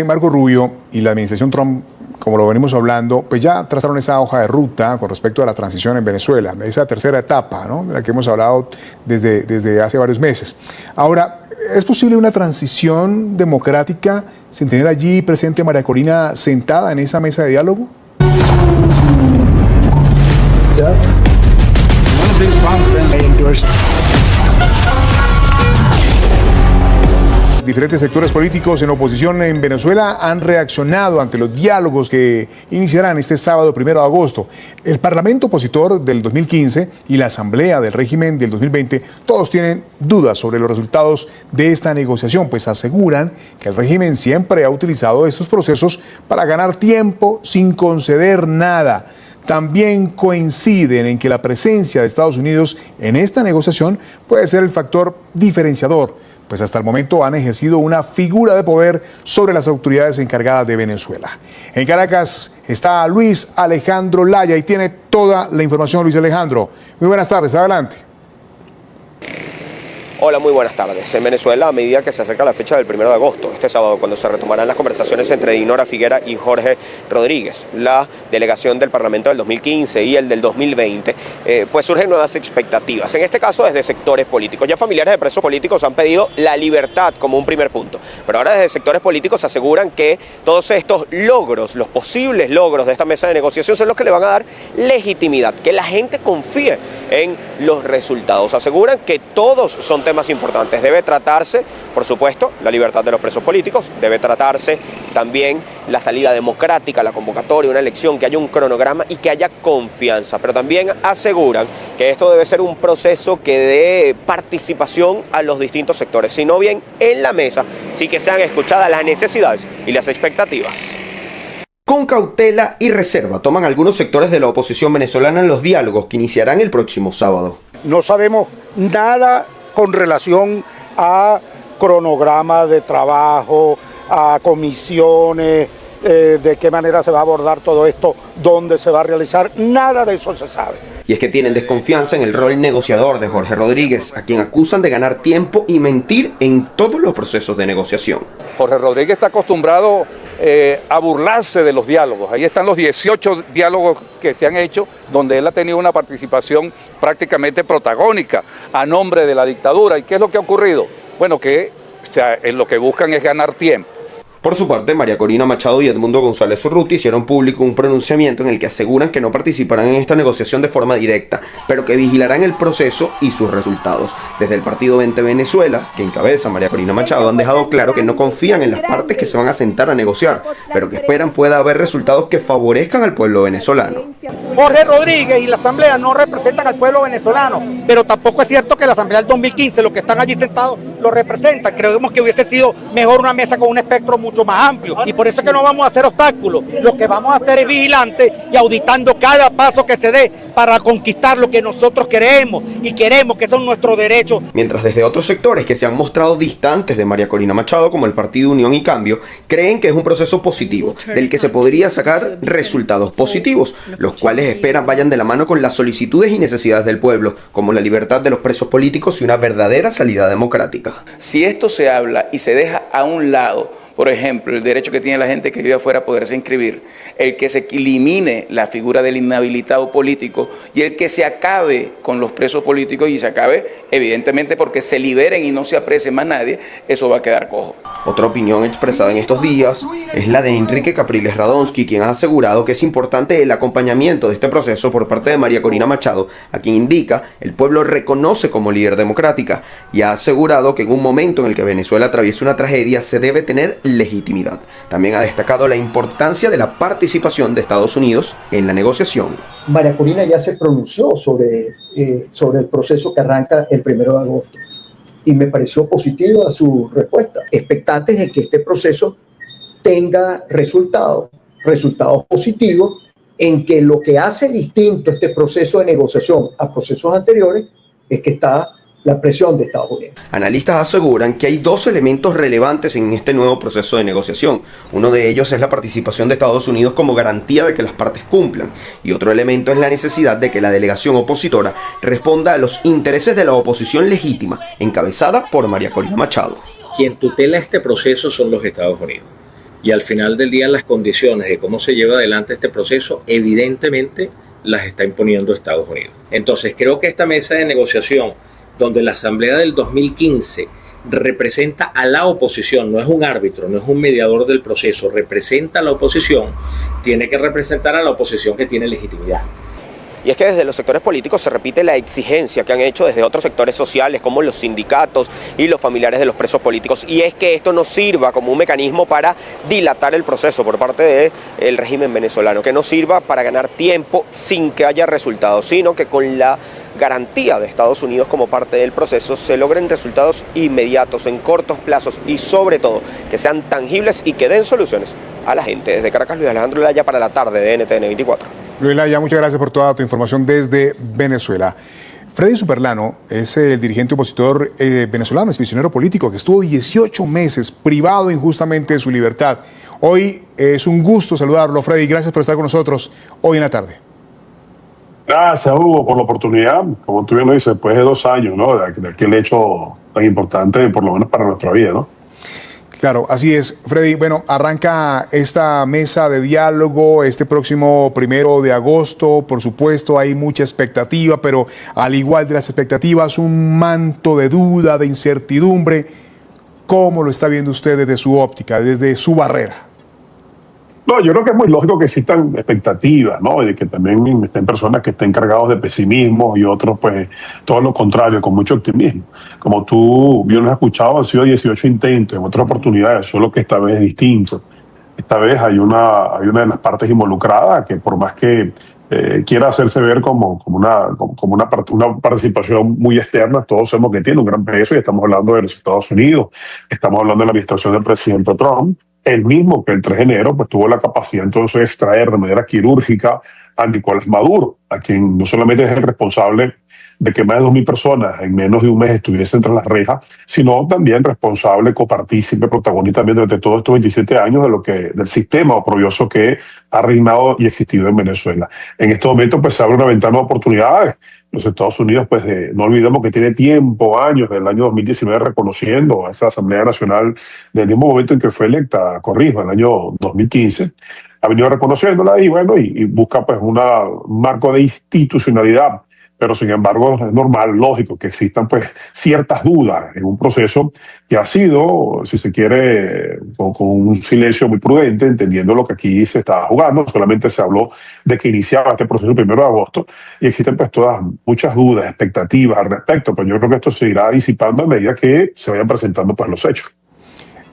Marco Rubio y la administración Trump, como lo venimos hablando, pues ya trazaron esa hoja de ruta con respecto a la transición en Venezuela, esa tercera etapa, ¿no?, de la que hemos hablado desde hace varios meses. Ahora, ¿es posible una transición democrática sin tener allí presente a María Corina sentada en esa mesa de diálogo? Diferentes sectores políticos en oposición en Venezuela han reaccionado ante los diálogos que iniciarán este sábado 1 de agosto. El Parlamento opositor del 2015 y la Asamblea del régimen del 2020, todos tienen dudas sobre los resultados de esta negociación, pues aseguran que el régimen siempre ha utilizado estos procesos para ganar tiempo sin conceder nada. También coinciden en que la presencia de Estados Unidos en esta negociación puede ser el factor diferenciador, pues hasta el momento han ejercido una figura de poder sobre las autoridades encargadas de Venezuela. En Caracas está Luis Alejandro Laya y tiene toda la información. Luis Alejandro, muy buenas tardes, adelante. Hola, muy buenas tardes. En Venezuela, a medida que se acerca la fecha del 1 de agosto, este sábado, cuando se retomarán las conversaciones entre Dinora Figuera y Jorge Rodríguez, la delegación del Parlamento del 2015 y el del 2020, pues surgen nuevas expectativas. En este caso, desde sectores políticos. Ya familiares de presos políticos han pedido la libertad como un primer punto. Pero ahora desde sectores políticos aseguran que todos estos logros, los posibles logros de esta mesa de negociación, son los que le van a dar legitimidad, que la gente confíe en los resultados. Aseguran que todos son temas importantes. Debe tratarse, por supuesto, la libertad de los presos políticos, debe tratarse también la salida democrática, la convocatoria, una elección, que haya un cronograma y que haya confianza. Pero también aseguran que esto debe ser un proceso que dé participación a los distintos sectores, sino bien en la mesa, sí que sean escuchadas las necesidades y las expectativas. Con cautela y reserva toman algunos sectores de la oposición venezolana en los diálogos que iniciarán el próximo sábado. No sabemos nada con relación a cronograma de trabajo, a comisiones, de qué manera se va a abordar todo esto, dónde se va a realizar, nada de eso se sabe. Y es que tienen desconfianza en el rol negociador de Jorge Rodríguez, a quien acusan de ganar tiempo y mentir en todos los procesos de negociación. Jorge Rodríguez está acostumbrado a burlarse de los diálogos. Ahí están los 18 diálogos que se han hecho, donde él ha tenido una participación prácticamente protagónica a nombre de la dictadura. ¿Y qué es lo que ha ocurrido? Bueno, que lo que buscan es ganar tiempo. Por su parte, María Corina Machado y Edmundo González Urruti hicieron público un pronunciamiento en el que aseguran que no participarán en esta negociación de forma directa, pero que vigilarán el proceso y sus resultados. Desde el partido 20 Venezuela, que encabeza María Corina Machado, han dejado claro que no confían en las partes que se van a sentar a negociar, pero que esperan pueda haber resultados que favorezcan al pueblo venezolano. Jorge Rodríguez y la Asamblea no representan al pueblo venezolano, pero tampoco es cierto que la Asamblea del 2015, los que están allí sentados, lo representan. Creemos que hubiese sido mejor una mesa con un espectro mucho más amplio, y por eso es que no vamos a hacer obstáculos. Lo que vamos a hacer es vigilantes y auditando cada paso que se dé para conquistar lo que nosotros queremos, y queremos que son nuestros derechos. Mientras desde otros sectores que se han mostrado distantes de María Corina Machado, como el Partido Unión y Cambio, creen que es un proceso positivo, del que se podría sacar resultados positivos, los cuales esperan vayan de la mano con las solicitudes y necesidades del pueblo, como la libertad de los presos políticos y una verdadera salida democrática. Si esto se habla y se deja a un lado, por ejemplo, el derecho que tiene la gente que vive afuera a poderse inscribir, el que se elimine la figura del inhabilitado político y el que se acabe con los presos políticos, y se acabe evidentemente porque se liberen y no se aprecie más nadie, eso va a quedar cojo. Otra opinión expresada en estos días es la de Enrique Capriles Radonsky, quien ha asegurado que es importante el acompañamiento de este proceso por parte de María Corina Machado, a quien indica el pueblo reconoce como líder democrática, y ha asegurado que en un momento en el que Venezuela atraviesa una tragedia se debe tener legitimidad. También ha destacado la importancia de la participación de Estados Unidos en la negociación. María Corina ya se pronunció sobre el proceso que arranca el 1 de agosto y me pareció positiva su respuesta. Expectantes de que este proceso tenga resultados positivos, en que lo que hace distinto este proceso de negociación a procesos anteriores es que está la presión de Estados Unidos. Analistas aseguran que hay dos elementos relevantes en este nuevo proceso de negociación. Uno de ellos es la participación de Estados Unidos como garantía de que las partes cumplan, y otro elemento es la necesidad de que la delegación opositora responda a los intereses de la oposición legítima, encabezada por María Corina Machado. Quien tutela este proceso son los Estados Unidos. y al final del día las condiciones de cómo se lleva adelante este proceso evidentemente las está imponiendo Estados Unidos. Entonces creo que esta mesa de negociación, donde la Asamblea del 2015 representa a la oposición, no es un árbitro, no es un mediador del proceso, representa a la oposición, tiene que representar a la oposición que tiene legitimidad. Y es que desde los sectores políticos se repite la exigencia que han hecho desde otros sectores sociales, como los sindicatos y los familiares de los presos políticos, y es que esto no sirva como un mecanismo para dilatar el proceso por parte del régimen venezolano, que no sirva para ganar tiempo sin que haya resultados, sino que con la garantía de Estados Unidos como parte del proceso se logren resultados inmediatos, en cortos plazos y sobre todo que sean tangibles y que den soluciones a la gente. Desde Caracas, Luis Alejandro Laya para la tarde de NTN 24. Luis Laya, muchas gracias por toda tu información desde Venezuela. Freddy Superlano es el dirigente opositor venezolano, es prisionero político que estuvo 18 meses privado injustamente de su libertad. Hoy es un gusto saludarlo, Freddy. Gracias por estar con nosotros hoy en la tarde. Gracias, Hugo, por la oportunidad. Como tú bien lo dices, después de 2 años, ¿no? De aquel hecho tan importante, por lo menos para nuestra vida, ¿no? Claro, así es. Freddy, bueno, arranca esta mesa de diálogo este próximo 1 de agosto. Por supuesto, hay mucha expectativa, pero al igual de las expectativas, un manto de duda, de incertidumbre. ¿Cómo lo está viendo usted desde su óptica, desde su barrera? No, yo creo que es muy lógico que existan expectativas, ¿no? Y que también estén personas que estén cargados de pesimismo y otros, pues, todo lo contrario, con mucho optimismo. Como tú bien lo has escuchado, han sido 18 intentos en otras oportunidades, solo que esta vez es distinto. Esta vez hay una de las partes involucradas que por más que quiera hacerse ver como una participación muy externa, todos sabemos que tiene un gran peso y estamos hablando de los Estados Unidos, estamos hablando de la administración del presidente Trump, el mismo que el 3 de enero pues, tuvo la capacidad entonces de extraer de manera quirúrgica a Nicolás Maduro, a quien no solamente es el responsable de que más de 2.000 personas en menos de un mes estuviesen tras las rejas, sino también responsable, copartícipe, protagonista también durante todos estos 27 años del sistema oprobioso que ha reinado y existido en Venezuela. En este momento pues se abre una ventana de oportunidades. Los Estados Unidos, pues no olvidemos que tiene tiempo, años, del año 2019 reconociendo a esa Asamblea Nacional del mismo momento en que fue electa, corrijo, en el año 2015, ha venido reconociéndola y bueno, y busca pues un marco de institucionalidad. Pero sin embargo es normal, lógico, que existan pues ciertas dudas en un proceso que ha sido, si se quiere, con un silencio muy prudente, entendiendo lo que aquí se está jugando. Solamente se habló de que iniciaba este proceso el 1 de agosto y existen pues todas muchas dudas, expectativas al respecto, pero yo creo que esto se irá disipando a medida que se vayan presentando pues los hechos.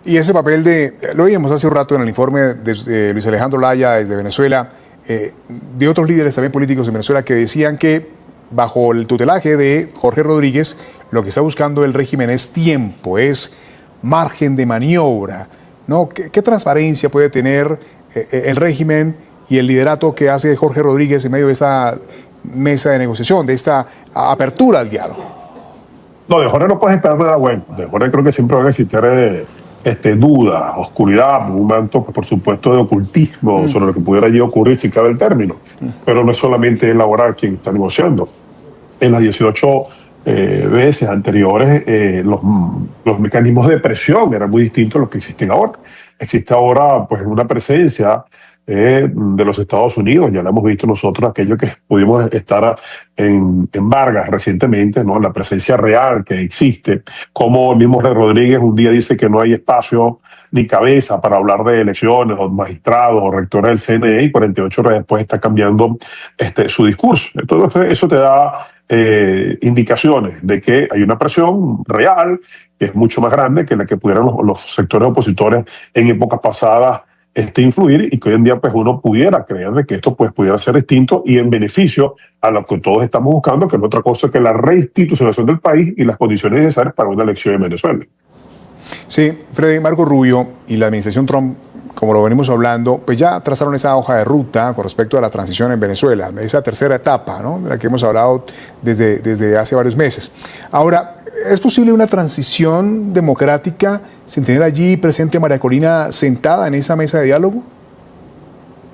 Y ese papel lo oímos hace un rato en el informe de Luis Alejandro Laya desde Venezuela, de otros líderes también políticos de Venezuela que decían que bajo el tutelaje de Jorge Rodríguez, lo que está buscando el régimen es tiempo, es margen de maniobra, ¿no? ¿Qué transparencia puede tener el régimen y el liderato que hace Jorge Rodríguez en medio de esta mesa de negociación, de esta apertura al diálogo? No, de Jorge no puedes esperar nada bueno. De Jorge creo que siempre van a existir duda, oscuridad, un manto, por supuesto, de ocultismo sobre lo que pudiera allí ocurrir si cabe el término. Pero no es solamente él ahora quien está negociando. En las 18 veces anteriores, los mecanismos de presión eran muy distintos a los que existen ahora. Existe ahora pues una presencia de los Estados Unidos, ya lo hemos visto nosotros, aquellos que pudimos estar en Vargas recientemente, ¿no? La presencia real que existe, como el mismo Rodríguez un día dice que no hay espacio ni cabeza para hablar de elecciones o magistrados o rectores del CNE y 48 horas después está cambiando su discurso. Entonces eso te da indicaciones de que hay una presión real que es mucho más grande que la que pudieran los sectores opositores en épocas pasadas influir, y que hoy en día pues uno pudiera creer de que esto pues pudiera ser distinto y en beneficio a lo que todos estamos buscando, que no es otra cosa que la reinstitucionalización del país y las condiciones necesarias para una elección en Venezuela. Sí, Freddy, Marco Rubio y la administración Trump, como lo venimos hablando, pues ya trazaron esa hoja de ruta con respecto a la transición en Venezuela, esa tercera etapa, ¿no?, de la que hemos hablado desde hace varios meses. Ahora, ¿es posible una transición democrática sin tener allí presente a María Corina sentada en esa mesa de diálogo?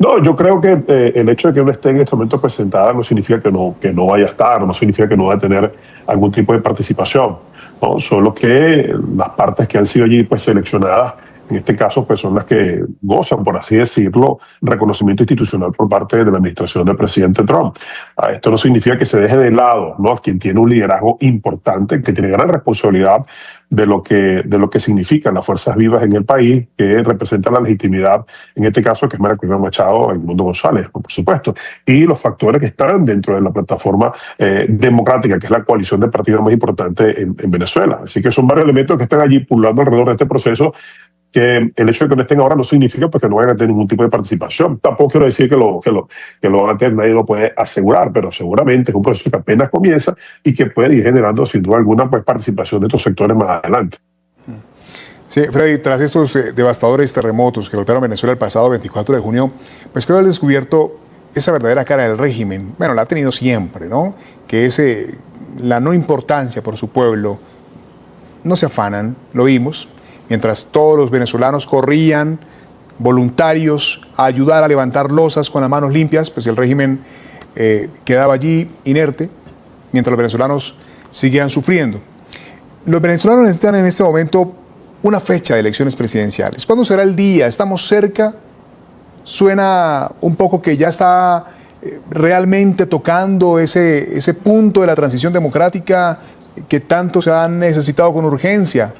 No, yo creo que el hecho de que uno esté en este momento presentada no significa que no vaya a estar, no significa que no vaya a tener algún tipo de participación, ¿no? Solo que las partes que han sido allí pues seleccionadas en este caso pues son las que gozan, por así decirlo, reconocimiento institucional por parte de la administración del presidente Trump. Esto no significa que se deje de lado, ¿no?, a quien tiene un liderazgo importante, que tiene gran responsabilidad de lo que significan las fuerzas vivas en el país, que representan la legitimidad, en este caso, que es María Corina Machado y Mundo González, por supuesto, y los factores que están dentro de la plataforma democrática, que es la coalición de partidos más importante en Venezuela. Así que son varios elementos que están allí pululando alrededor de este proceso, que el hecho de que no estén ahora no significa pues, que no vayan a tener ningún tipo de participación. Tampoco quiero decir que lo van a tener, nadie lo puede asegurar, pero seguramente es un proceso que apenas comienza y que puede ir generando sin duda alguna pues, participación de estos sectores más adelante. Sí, Freddy, tras estos devastadores terremotos que golpearon Venezuela el pasado 24 de junio, pues creo haber descubierto esa verdadera cara del régimen. Bueno, la ha tenido siempre, ¿no? Que es la no importancia por su pueblo. No se afanan, lo vimos. Mientras todos los venezolanos corrían, voluntarios, a ayudar a levantar losas con las manos limpias, pues el régimen quedaba allí inerte, mientras los venezolanos seguían sufriendo. Los venezolanos necesitan en este momento una fecha de elecciones presidenciales. ¿Cuándo será el día? ¿Estamos cerca? Suena un poco que ya está realmente tocando ese punto de la transición democrática que tanto se ha necesitado con urgencia.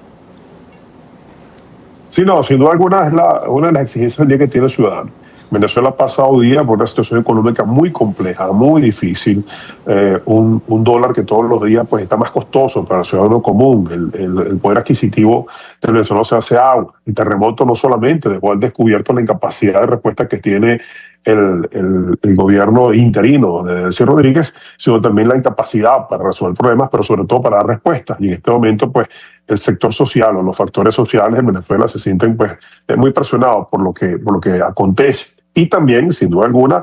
Sí, no, sin duda alguna es una de las exigencias del día que tiene el ciudadano. Venezuela ha pasado día por una situación económica muy compleja, muy difícil, un dólar que todos los días pues, está más costoso para el ciudadano común, el poder adquisitivo del venezolano se hace agua. El terremoto no solamente dejó al descubierto la incapacidad de respuesta que tiene el gobierno interino de Delcy Rodríguez, sino también la incapacidad para resolver problemas, pero sobre todo para dar respuestas. Y en este momento, pues, el sector social o los factores sociales en Venezuela se sienten pues, muy presionados por lo que acontece. Y también, sin duda alguna,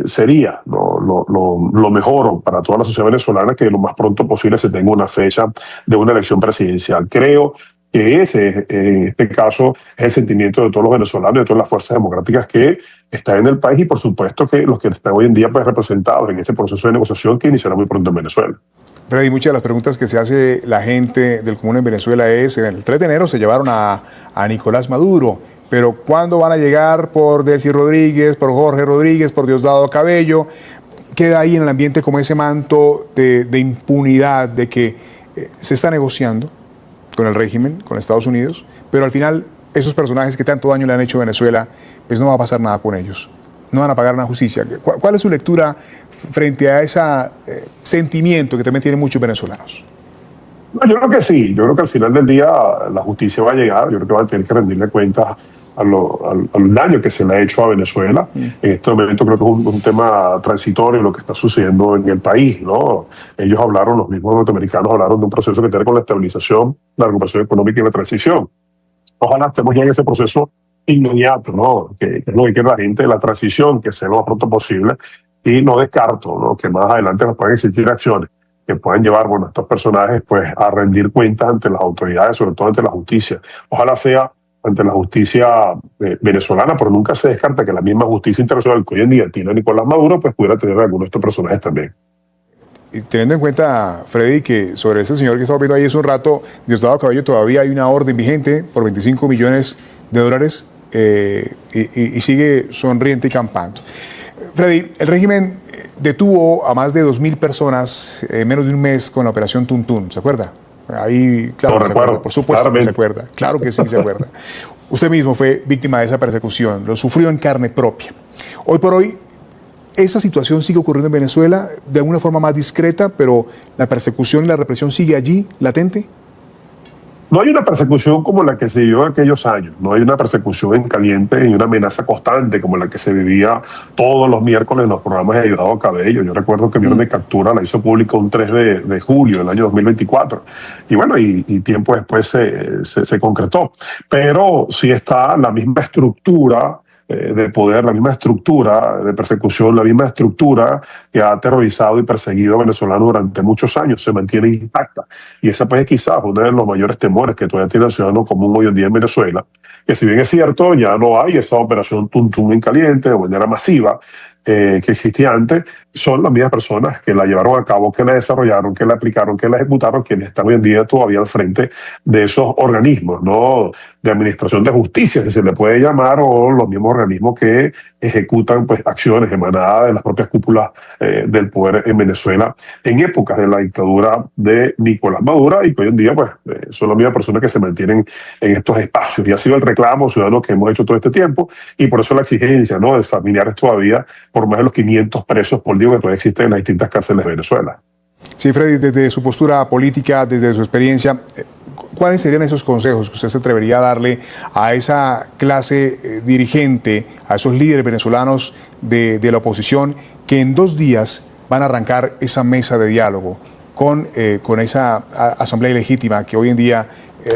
sería lo mejor para toda la sociedad venezolana que lo más pronto posible se tenga una fecha de una elección presidencial. Creo que ese, en este caso, es el sentimiento de todos los venezolanos y de todas las fuerzas democráticas que están en el país y, por supuesto, que los que están hoy en día pues, representados en ese proceso de negociación que iniciará muy pronto en Venezuela. Freddy, muchas de las preguntas que se hace la gente del común en Venezuela es, el 3 de enero se llevaron a Nicolás Maduro, pero ¿cuándo van a llegar por Delcy Rodríguez, por Jorge Rodríguez, por Diosdado Cabello? Queda ahí en el ambiente como ese manto de impunidad, de que se está negociando con el régimen, con Estados Unidos, pero al final esos personajes que tanto daño le han hecho a Venezuela, pues no va a pasar nada con ellos, no van a pagar una justicia. ¿Cuál es su lectura frente a ese sentimiento que también tienen muchos venezolanos? No, yo creo que sí, yo creo que al final del día la justicia va a llegar, yo creo que van a tener que rendirle cuentas al daño que se le ha hecho a Venezuela. En este momento creo que es un tema transitorio lo que está sucediendo en el país, ¿no? Ellos hablaron, los mismos norteamericanos hablaron de un proceso que tiene que ver con la estabilización, la recuperación económica y la transición. Ojalá estemos ya en ese proceso inmediato, ¿no? Que es lo que quiere la gente, la transición, que sea lo más pronto posible, y no descarto, ¿no?, que más adelante nos puedan existir acciones que puedan llevar, bueno, a estos personajes pues, a rendir cuentas ante las autoridades, sobre todo ante la justicia. Ojalá sea ante la justicia venezolana, pero nunca se descarta que la misma justicia internacional que hoy en día tiene a Nicolás Maduro, pues pudiera tener a algunos de estos personajes también. Y teniendo en cuenta, Freddy, que sobre ese señor que estamos viendo ahí hace un rato, Diosdado Cabello, todavía hay una orden vigente por $25 millones y sigue sonriente y campando. Freddy, el régimen detuvo a más de 2.000 personas en menos de un mes con la operación Tuntún, ¿se acuerda? Ahí, claro, no, se acuerda, por supuesto que se acuerda, claro que sí se acuerda. Usted mismo fue víctima de esa persecución, lo sufrió en carne propia. Hoy por hoy, esa situación sigue ocurriendo en Venezuela de alguna forma más discreta, pero la persecución y la represión sigue allí, latente. No hay una persecución como la que se vivió en aquellos años, no hay una persecución en caliente y una amenaza constante como la que se vivía todos los miércoles en los programas de Diosdado Cabello. Yo recuerdo que mi orden de captura la hizo pública un 3 de julio del año 2024. Y bueno, y tiempo después se concretó. Pero sí está la misma estructura de poder, la misma estructura de persecución, la misma estructura que ha aterrorizado y perseguido a venezolanos durante muchos años, se mantiene intacta. Y esa pues es quizás uno de los mayores temores que todavía tiene el ciudadano común hoy en día en Venezuela, que si bien es cierto, ya no hay esa operación Tuntún en caliente de manera masiva, que existía antes, son las mismas personas que la llevaron a cabo, que la desarrollaron, que la aplicaron, que la ejecutaron, quienes están hoy en día todavía al frente de esos organismos, ¿no? De administración de justicia, que se le puede llamar, o los mismos organismos que ejecutan pues, acciones emanadas de las propias cúpulas del poder en Venezuela en épocas de la dictadura de Nicolás Maduro, y que hoy en día pues, son las mismas personas que se mantienen en estos espacios. Y ha sido el reclamo ciudadano que hemos hecho todo este tiempo, y por eso la exigencia, ¿no?, de familiares todavía por más de los 500 presos políticos que todavía existen en las distintas cárceles de Venezuela. Sí, Freddy, desde su postura política, desde su experiencia, ¿cuáles serían esos consejos que usted se atrevería a darle a esa clase dirigente, a esos líderes venezolanos de la oposición que en 2 días van a arrancar esa mesa de diálogo con esa asamblea ilegítima que hoy en día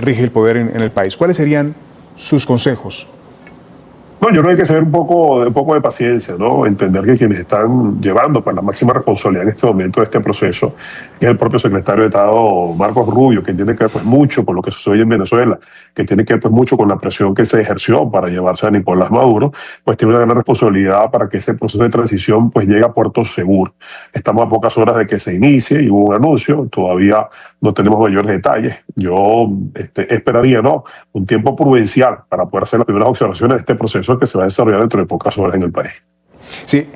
rige el poder en el país? ¿Cuáles serían sus consejos? No, yo creo que hay que tener un poco de paciencia, ¿no? Entender que quienes están llevando pues, la máxima responsabilidad en este momento de este proceso es el propio secretario de Estado, Marcos Rubio, que tiene que ver pues, mucho con lo que sucede en Venezuela, que tiene que ver pues, mucho con la presión que se ejerció para llevarse a Nicolás Maduro, pues tiene una gran responsabilidad para que ese proceso de transición pues, llegue a puerto seguro. Estamos a pocas horas de que se inicie y hubo un anuncio, todavía no tenemos mayores detalles. Yo esperaría, ¿no?, un tiempo prudencial para poder hacer las primeras observaciones de este proceso que se va a desarrollar dentro de pocas horas en el país. Sí,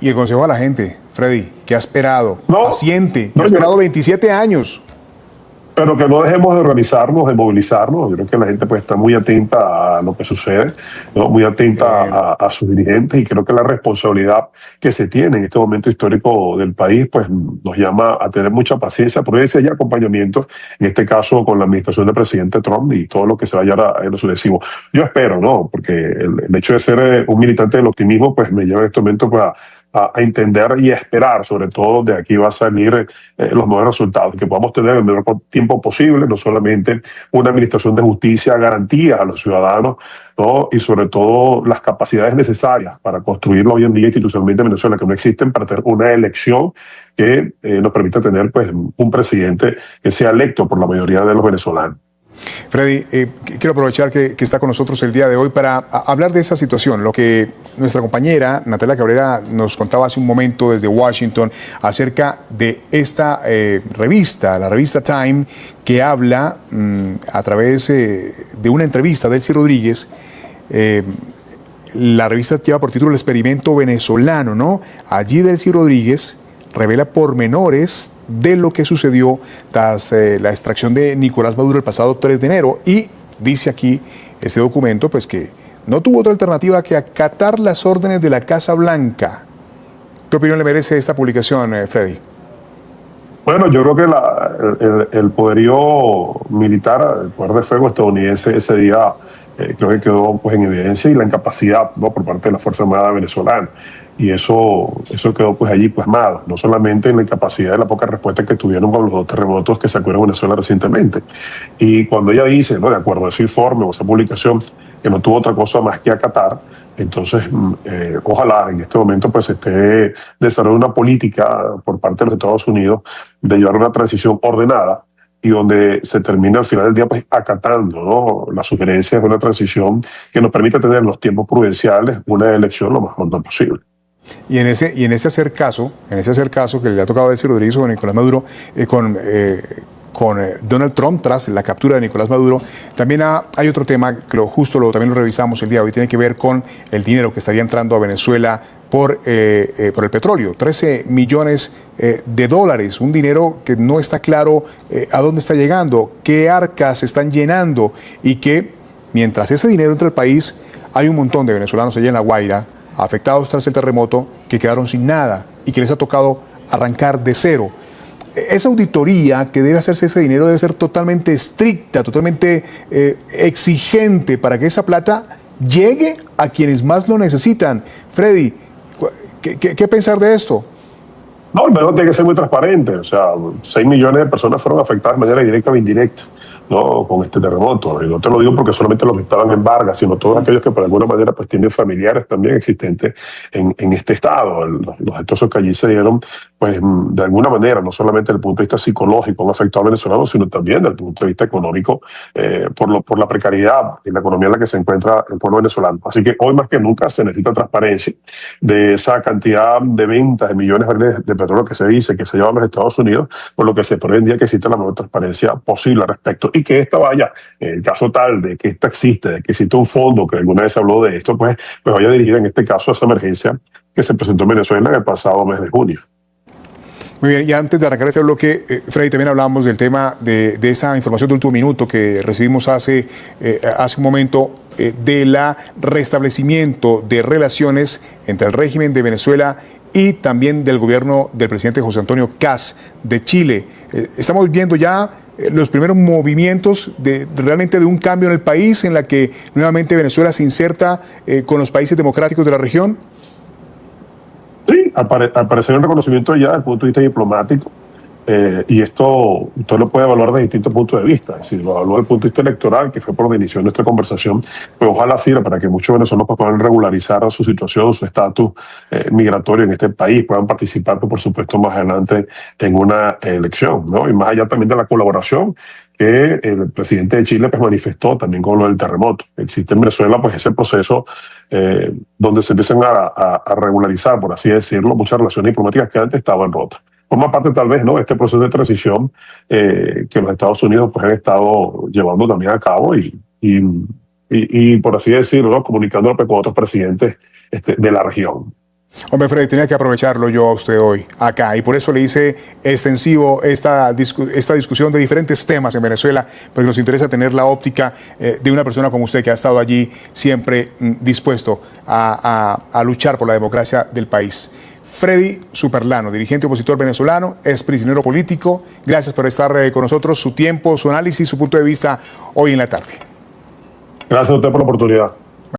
y el consejo a la gente, Freddy, que ha esperado, paciente, que ha esperado 27 años. Pero que no dejemos de organizarnos, de movilizarnos. Yo creo que la gente pues, está muy atenta a lo que sucede, ¿no? Muy atenta a sus dirigentes, y creo que la responsabilidad que se tiene en este momento histórico del país pues, nos llama a tener mucha paciencia, prudencia y acompañamiento, en este caso con la administración del presidente Trump y todo lo que se vaya a lo sucesivo. Yo espero, ¿no?, porque el hecho de ser un militante del optimismo pues, me lleva en este momento pues, a entender y a esperar, sobre todo, de aquí va a salir los nuevos resultados, que podamos tener el menor tiempo posible, no solamente una administración de justicia, garantías a los ciudadanos, ¿no?, y sobre todo las capacidades necesarias para construirlo hoy en día institucionalmente en Venezuela, que no existen para tener una elección que nos permita tener pues, un presidente que sea electo por la mayoría de los venezolanos. Freddy, quiero aprovechar que está con nosotros el día de hoy para hablar de esa situación, lo que nuestra compañera Natalia Cabrera nos contaba hace un momento desde Washington acerca de esta revista, la revista Time, que habla a través de una entrevista de Delcy Rodríguez. La revista lleva por título El Experimento Venezolano, ¿no? Allí Delcy Rodríguez revela pormenores de lo que sucedió tras la extracción de Nicolás Maduro el pasado 3 de enero. Y dice aquí este documento pues, que no tuvo otra alternativa que acatar las órdenes de la Casa Blanca. ¿Qué opinión le merece esta publicación, Freddy? Bueno, yo creo que el poderío militar, el poder de fuego estadounidense ese día creo que quedó pues, en evidencia, y la incapacidad, ¿no?, por parte de la Fuerza Armada venezolana. Y eso quedó pues allí plasmado, no solamente en la incapacidad de la poca respuesta que tuvieron con los 2 terremotos que sacudieron Venezuela recientemente. Y cuando ella dice, ¿no?, de acuerdo a ese informe o esa publicación, que no tuvo otra cosa más que acatar, entonces ojalá en este momento pues esté desarrollando una política por parte de los Estados Unidos de llevar una transición ordenada, y donde se termina al final del día pues acatando, ¿no?, las sugerencias de una transición que nos permita tener los tiempos prudenciales, una elección lo más pronto posible. Y en ese hacer caso que le ha tocado decir Rodríguez sobre Nicolás Maduro, con Donald Trump tras la captura de Nicolás Maduro, también hay otro tema que también lo revisamos el día de hoy, tiene que ver con el dinero que estaría entrando a Venezuela por el petróleo, 13 millones de dólares, un dinero que no está claro a dónde está llegando, qué arcas se están llenando, y que mientras ese dinero entra al país, hay un montón de venezolanos allá en La Guaira, afectados tras el terremoto, que quedaron sin nada y que les ha tocado arrancar de cero. Esa auditoría que debe hacerse ese dinero debe ser totalmente estricta, totalmente exigente para que esa plata llegue a quienes más lo necesitan. Freddy, ¿qué pensar de esto? No, el menor tiene que ser muy transparente. O sea, 6 millones de personas fueron afectadas de manera directa o indirecta, ¿no?, con este terremoto. Y no te lo digo porque solamente los que estaban en Vargas, sino todos aquellos que por alguna manera pues tienen familiares también existentes en este estado. Los destrozos que allí se dieron pues de alguna manera, no solamente desde el punto de vista psicológico, han afectado al venezolano, sino también desde el punto de vista económico, por la precariedad en la economía en la que se encuentra el pueblo venezolano. Así que hoy más que nunca se necesita transparencia de esa cantidad de ventas de millones de barriles de petróleo que se dice que se llevan a los Estados Unidos, por lo que se pretende que exista la mayor transparencia posible al respecto, y que esta vaya, en el caso tal de que esta existe, de que existe un fondo que alguna vez se habló de esto, pues vaya dirigida en este caso a esa emergencia que se presentó en Venezuela en el pasado mes de junio. Muy bien, y antes de arrancar este bloque, Freddy, también hablamos del tema de esa información de último minuto que recibimos hace un momento, del restablecimiento de relaciones entre el régimen de Venezuela y también del gobierno del presidente José Antonio Kast de Chile. Estamos viendo ya los primeros movimientos realmente de un cambio en el país, en la que nuevamente Venezuela se inserta con los países democráticos de la región. Sí, aparecer un reconocimiento ya desde el punto de vista diplomático, y esto usted lo puede evaluar desde distintos puntos de vista. Si lo evalúa desde el punto de vista electoral, que fue por donde inició nuestra conversación, pues ojalá sirva para que muchos venezolanos puedan regularizar su situación, su estatus migratorio en este país, puedan participar, por supuesto, más adelante en una elección, ¿no? Y más allá también de la colaboración que el presidente de Chile pues manifestó también con lo del terremoto. Existe en Venezuela pues ese proceso donde se empiezan a regularizar, por así decirlo, muchas relaciones diplomáticas que antes estaban rotas. Forma parte tal vez, ¿no?, este proceso de transición que los Estados Unidos pues han estado llevando también a cabo y por así decirlo, ¿no?, comunicándolo con otros presidentes de la región. Hombre, Freddy, tenía que aprovecharlo yo a usted hoy acá, y por eso le hice extensivo esta discusión de diferentes temas en Venezuela, porque nos interesa tener la óptica de una persona como usted que ha estado allí siempre dispuesto a luchar por la democracia del país. Freddy Superlano, dirigente opositor venezolano, es prisionero político. Gracias por estar con nosotros, su tiempo, su análisis, su punto de vista hoy en la tarde. Gracias a usted por la oportunidad.